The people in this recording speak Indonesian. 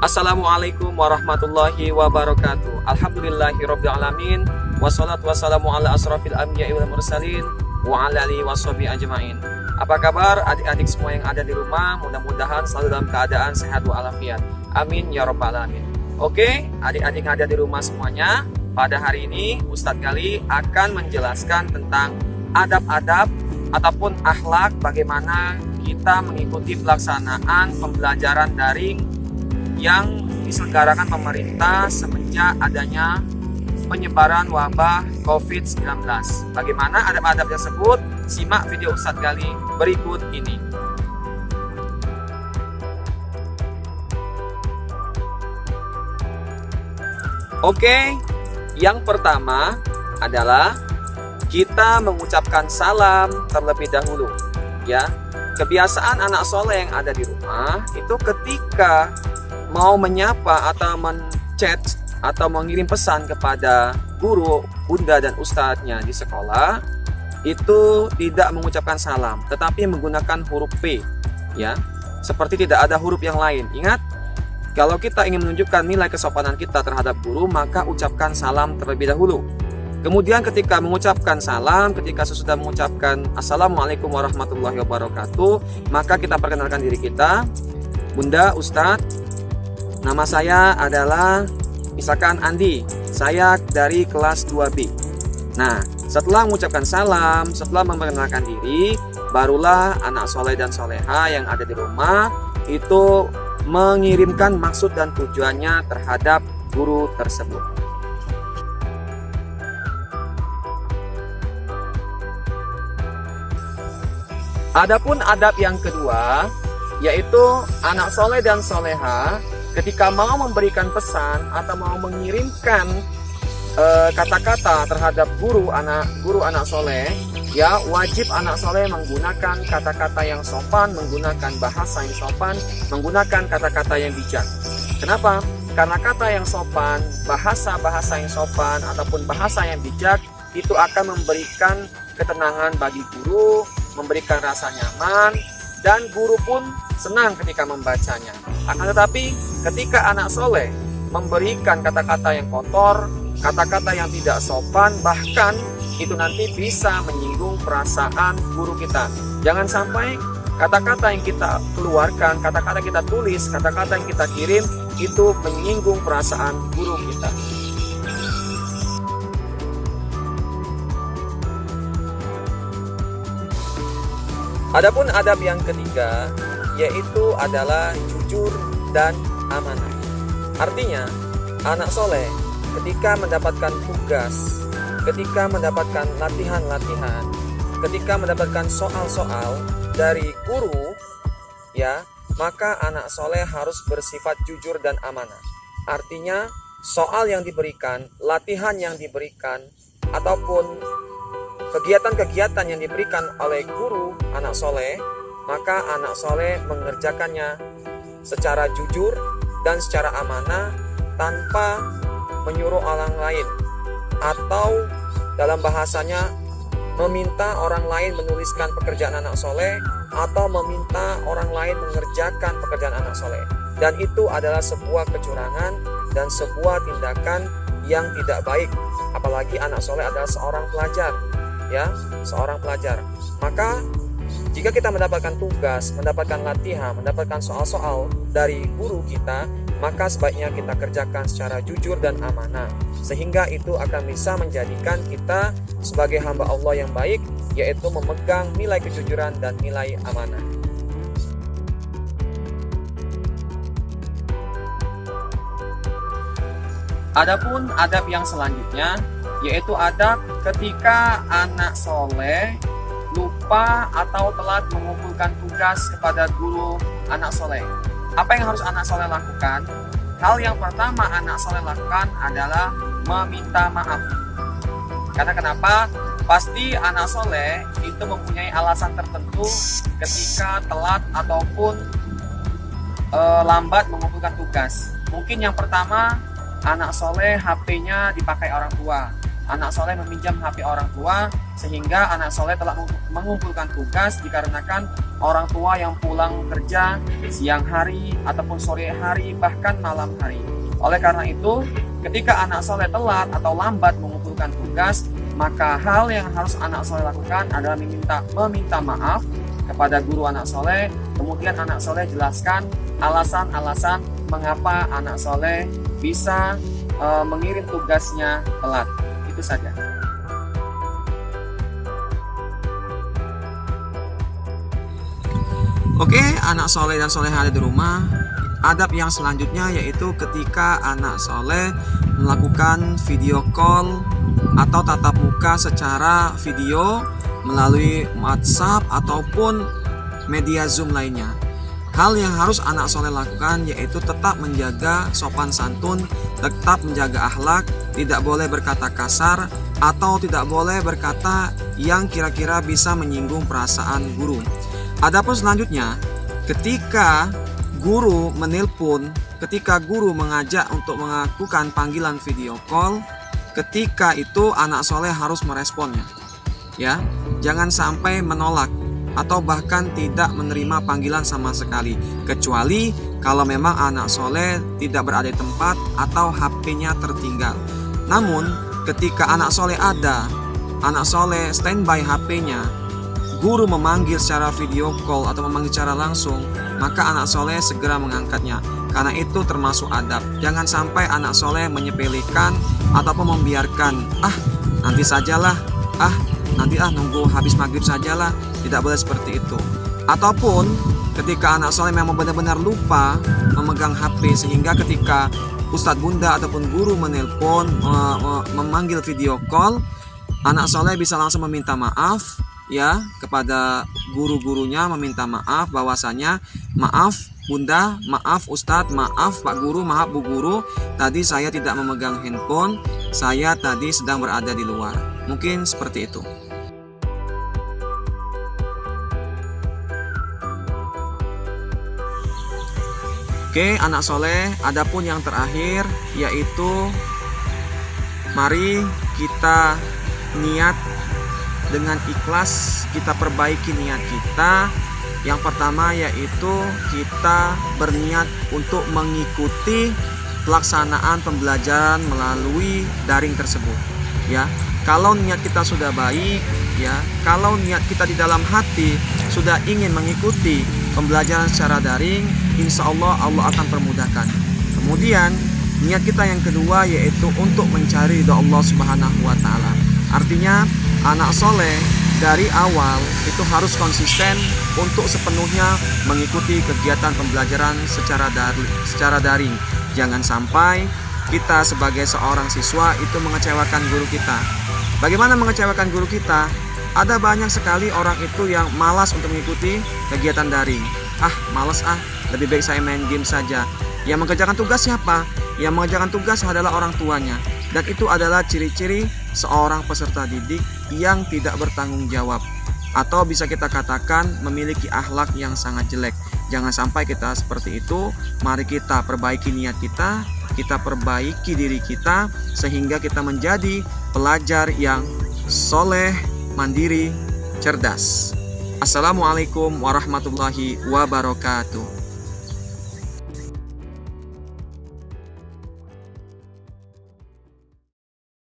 Assalamualaikum warahmatullahi wabarakatuh. Alhamdulillahirrabbilalamin. Wassalatu wassalamu ala asrafil anbiya'i wal mursalin wa ala alihi washabihi ajma'in. Apa kabar adik-adik semua yang ada di rumah? Mudah-mudahan selalu dalam keadaan sehat walafiat. Amin ya rabbal alamin. Oke, adik-adik yang ada di rumah semuanya, pada hari ini Ustadz Gali akan menjelaskan tentang adab-adab ataupun akhlak bagaimana kita mengikuti pelaksanaan pembelajaran daring yang diselenggarakan pemerintah semenjak adanya penyebaran wabah COVID-19. Bagaimana adab-adab tersebut? Simak video Ustadz Gali berikut ini. Oke, yang pertama adalah kita mengucapkan salam terlebih dahulu. Ya, kebiasaan anak soleh yang ada di rumah itu ketika mau menyapa atau menchat atau mengirim pesan kepada guru, bunda dan ustadznya di sekolah itu tidak mengucapkan salam, tetapi menggunakan huruf P, ya, seperti tidak ada huruf yang lain. Ingat, kalau kita ingin menunjukkan nilai kesopanan kita terhadap guru, maka ucapkan salam terlebih dahulu. Kemudian ketika mengucapkan salam, ketika sesudah mengucapkan Assalamualaikum warahmatullahi wabarakatuh, maka kita perkenalkan diri kita. Bunda, ustadz, nama saya adalah misalkan Andi, saya dari kelas 2B. Nah, setelah mengucapkan salam, setelah memperkenalkan diri, barulah anak soleh dan soleha yang ada di rumah itu mengirimkan maksud dan tujuannya terhadap guru tersebut. Adapun adab yang kedua, yaitu anak soleh dan soleha ketika mau memberikan pesan atau mau mengirimkan kata-kata terhadap guru anak soleh, ya, wajib anak soleh menggunakan kata-kata yang sopan, menggunakan bahasa yang sopan, menggunakan kata-kata yang bijak. Kenapa? Karena kata yang sopan, bahasa yang sopan ataupun bahasa yang bijak itu akan memberikan ketenangan bagi guru, memberikan rasa nyaman, dan guru pun senang ketika membacanya. Akan tetapi ketika anak soleh memberikan kata-kata yang kotor, kata-kata yang tidak sopan, bahkan itu nanti bisa menyinggung perasaan guru kita. Jangan sampai kata-kata yang kita keluarkan, kata-kata kita tulis, kata-kata yang kita kirim itu menyinggung perasaan guru kita. Adapun adab yang ketiga yaitu adalah jujur dan amanah. Artinya, anak soleh ketika mendapatkan tugas, ketika mendapatkan latihan-latihan, ketika mendapatkan soal-soal dari guru, ya, maka anak soleh harus bersifat jujur dan amanah. Artinya, soal yang diberikan, latihan yang diberikan, ataupun kegiatan-kegiatan yang diberikan oleh guru anak soleh, maka anak soleh mengerjakannya secara jujur dan secara amanah tanpa menyuruh orang lain, atau dalam bahasanya meminta orang lain menuliskan pekerjaan anak soleh atau meminta orang lain mengerjakan pekerjaan anak soleh. Dan itu adalah sebuah kecurangan dan sebuah tindakan yang tidak baik, apalagi anak soleh adalah seorang pelajar, ya, seorang pelajar. Maka jika kita mendapatkan tugas, mendapatkan latihan, mendapatkan soal-soal dari guru kita, maka sebaiknya kita kerjakan secara jujur dan amanah, sehingga itu akan bisa menjadikan kita sebagai hamba Allah yang baik, yaitu memegang nilai kejujuran dan nilai amanah. Adapun adab yang selanjutnya yaitu adab ketika anak soleh lupa atau telat mengumpulkan tugas kepada guru anak soleh. Apa yang harus anak soleh lakukan? Hal yang pertama anak soleh lakukan adalah meminta maaf. Karena kenapa? Pasti anak soleh itu mempunyai alasan tertentu ketika telat ataupun lambat mengumpulkan tugas. Mungkin yang pertama, anak soleh HP-nya dipakai orang tua. anak soleh meminjam HP orang tua, sehingga anak soleh telah mengumpulkan tugas dikarenakan orang tua yang pulang kerja siang hari ataupun sore hari bahkan malam hari. Oleh karena itu, ketika anak soleh telat atau lambat mengumpulkan tugas, maka hal yang harus anak soleh lakukan adalah meminta maaf kepada guru anak soleh. Kemudian anak soleh jelaskan alasan-alasan mengapa anak soleh bisa mengirim tugasnya telat. Itu saja. Oke, anak soleh dan soleh ada di rumah. Adab yang selanjutnya yaitu ketika anak soleh melakukan video call atau tatap muka secara video melalui WhatsApp ataupun media Zoom lainnya. Hal yang harus anak soleh lakukan yaitu tetap menjaga sopan santun, tetap menjaga akhlak, tidak boleh berkata kasar atau tidak boleh berkata yang kira-kira bisa menyinggung perasaan guru. Adapun selanjutnya, ketika guru menelpon, ketika guru mengajak untuk melakukan panggilan video call, ketika itu anak soleh harus meresponnya. Ya, jangan sampai menolak atau bahkan tidak menerima panggilan sama sekali, kecuali kalau memang anak soleh tidak berada di tempat atau HP-nya tertinggal. Namun ketika anak soleh ada, anak soleh standby HP-nya, guru memanggil secara video call atau memanggil secara langsung, maka anak soleh segera mengangkatnya, karena itu termasuk adab. Jangan sampai anak soleh menyepelekan ataupun membiarkan, nanti sajalah, nunggu habis maghrib sajalah. Tidak boleh seperti itu. Ataupun ketika anak soleh memang benar-benar lupa memegang HP, sehingga ketika ustadz bunda ataupun guru menelpon, memanggil video call, anak soleh bisa langsung meminta maaf ya kepada guru-gurunya, meminta maaf bahwasanya maaf bunda, maaf ustadz, maaf pak guru, maaf bu guru, tadi saya tidak memegang handphone, saya tadi sedang berada di luar. Mungkin seperti itu. Oke, anak soleh, adapun yang terakhir yaitu mari kita niat dengan ikhlas, kita perbaiki niat kita. Yang pertama yaitu kita berniat untuk mengikuti pelaksanaan pembelajaran melalui daring tersebut. Ya, kalau niat kita sudah baik, ya, kalau niat kita di dalam hati sudah ingin mengikuti pembelajaran secara daring, insya Allah Allah akan permudahkan. Kemudian niat kita yang kedua yaitu untuk mencari ridha Allah Subhanahu wa Ta'ala. Artinya anak soleh dari awal itu harus konsisten untuk sepenuhnya mengikuti kegiatan pembelajaran secara daring. Jangan sampai kita sebagai seorang siswa itu mengecewakan guru kita. Bagaimana mengecewakan guru kita? Ada banyak sekali orang itu yang malas untuk mengikuti kegiatan daring. Malas lebih baik saya main game saja. Yang mengerjakan tugas siapa? Yang mengerjakan tugas adalah orang tuanya. Dan itu adalah ciri-ciri seorang peserta didik yang tidak bertanggung jawab, atau bisa kita katakan memiliki akhlak yang sangat jelek. Jangan sampai kita seperti itu. Mari kita perbaiki niat kita, kita perbaiki diri kita, sehingga kita menjadi pelajar yang soleh, mandiri, cerdas. Assalamualaikum warahmatullahi wabarakatuh.